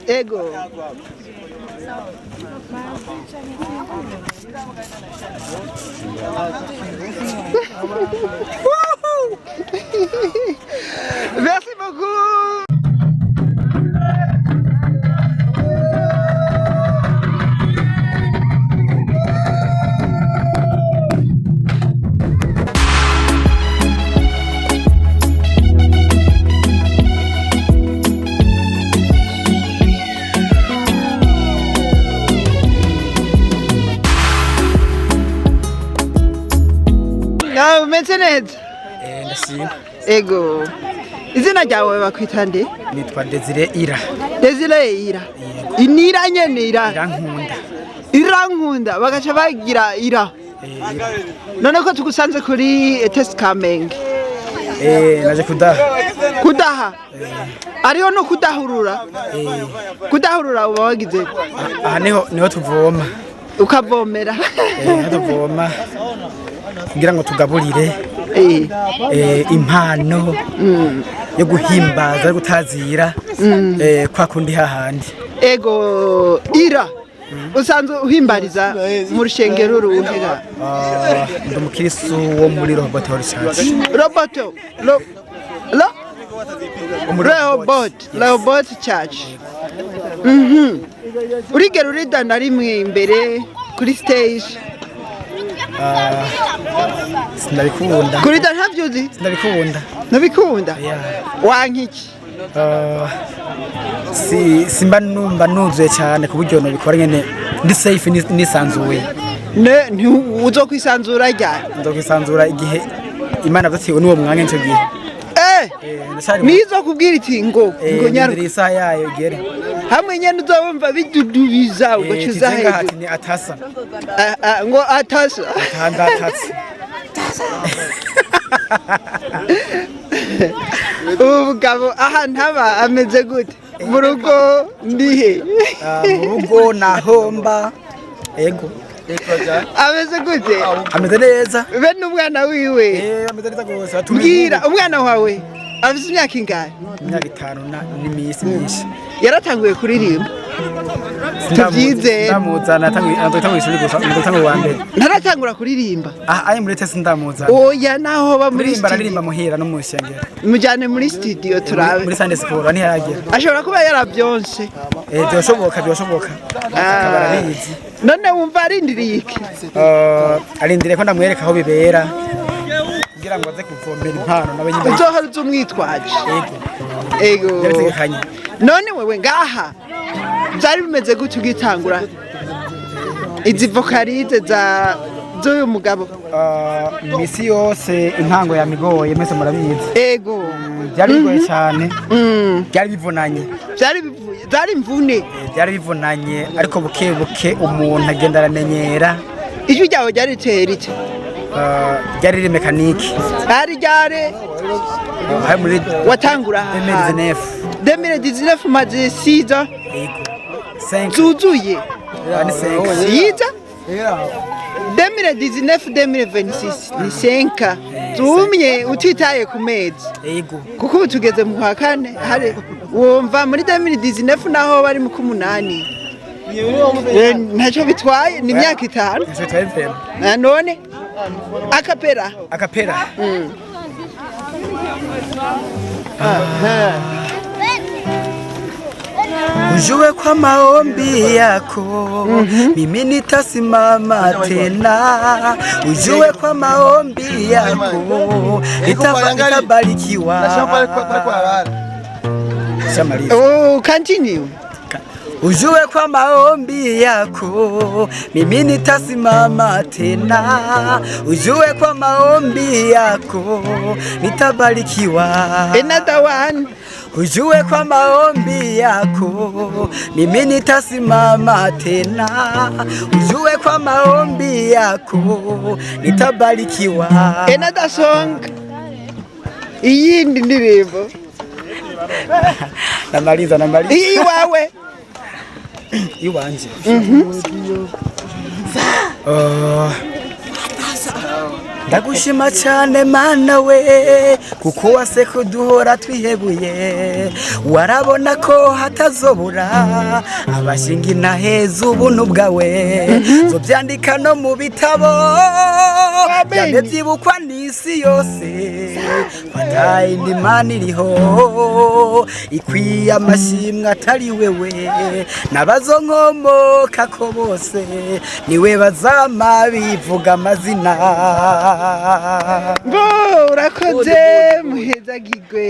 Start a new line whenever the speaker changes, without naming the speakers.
Ego. Merci beaucoup. Now, Metenet. Ego. Izina ryawe bakwita nde?
Nitwa Desire Ira.
Desire Ira. Inira nyene Ira.
Irankunda.
Irankunda bagaca bagira Ira. None ko tugusanze kuri ETs Kamenge.
Naje kudaha.
Kudaha. Ariho no kudahurura. Kudahurura uba wagize.
Aha niho tuvoma.
Ukavomera.
Tuvoma. Kugira ngo tugaburire impano yo guhimbaza yo gutazira kwa kundi hahandi.
Ego Ira usanzwe uhimbariza mu rushengero ruhera.
Ndi umukristo wo muri Roboto Church.
Robot Church. Urigera uridana rimwe imbere kuri stage.
Sinabikunda.
Kuri da ntavyuzi?
Sinabikunda.
Nabikunda? Wankiki?
Simba numva nuzuye cyane ku buryo no bikora nyene ndi safe nisanzuye.
Ne uzokwisanzura ryari?
Ndokwisanzura igihe Imana vyatiwe n'uwo mwanya nco gihe.
Nizo kubwira iti ngo nyaruka
isa yayo gere.
Hamwe nyene uzobumva bidudubiza ugacuza hejuru.
Ni atasa.
Ngo atasa.
Atasa.
Ubugabo aha ntaba ameze gute? Mu rugo ndihe?
Mu rugo nahomba. Ego.
Ameze gute?
Ameze neza.
Be n'umwana wiwe.
Ameze neza gose.
Mbwira umwana wawe afite imyaka ingahe?
Imyaka 5 n'imisi myinshi.
Yaratanguye kuririmba. Tubyize.
Ndamuzana atangura ishuri gusa ndotangura wa mbere.
Ntaratangura kuririmba.
Ayi muri test ndamuzana.
Oya naho ba muri
studio. Aririmba muhira no mushengera.
Mujyane muri studio turabe.
Muri Sunday School ani haragira.
Ashobora kuba yarabyonse.
Byoshoboka. Akabarabizi.
None wumva arindiriye iki?
Arindiriye ko ndamwereka aho bibera. Kugira ngo aze kuvomera impano nawe nyine.
Uzohora uzumwitwaje. Ego. None wewe ngaha byari bimeze gute ugitangura izi vocalize z'uyu mugabo?
Misi yose intango ya migoye mwese murabizi.
Ego.
Byari bigoye cyane. Byari bivunanye.
Byari imvune.
Byari bivunanye ariko buke umuntu agenda aramenyera.
Ijwi ryawe ryari riteye rite?
Ryari ri mekaniki.
Ryari
muri
watangura 2019 maze siza. Zuzuye. Siza? 2019-2026 ni 5 tumye utitaye ku mezi. Kuko ubu tugeze mu kwa kane hari wumva muri 2019 naho bari mu 8. Ntacyo bitwaye ni imyaka 5. None akapera.
Ujue kwa maombi yako mimi nitasimama tena. Ujue kwa maombi yako nitabarikiwa.
Continue.
Ujue kwa maombi yako mimi nitasimama tena. Ujue kwa maombi yako nitabarikiwa.
Another one.
Ujue kwa maombi yako mimi nitasimama tena. Ujue kwa maombi yako nitabarikiwa.
Another song. Iyindi ndirimbo.
Namaliza.
Iyi wawe.
Iwanje. ndagushima cyane mana we kuko wase kuduhora twihebuye warabona ko hatazobura abashinga inaheza ubuntu bwawe zo byandika no mu bitabo byane byibukwa n'isi yose kwataye indimana iriho ikwiye amashimwe atari wewe n'abazonkomoka ko bose niwe bazama bivuga amazina
urakoze muheza gigwe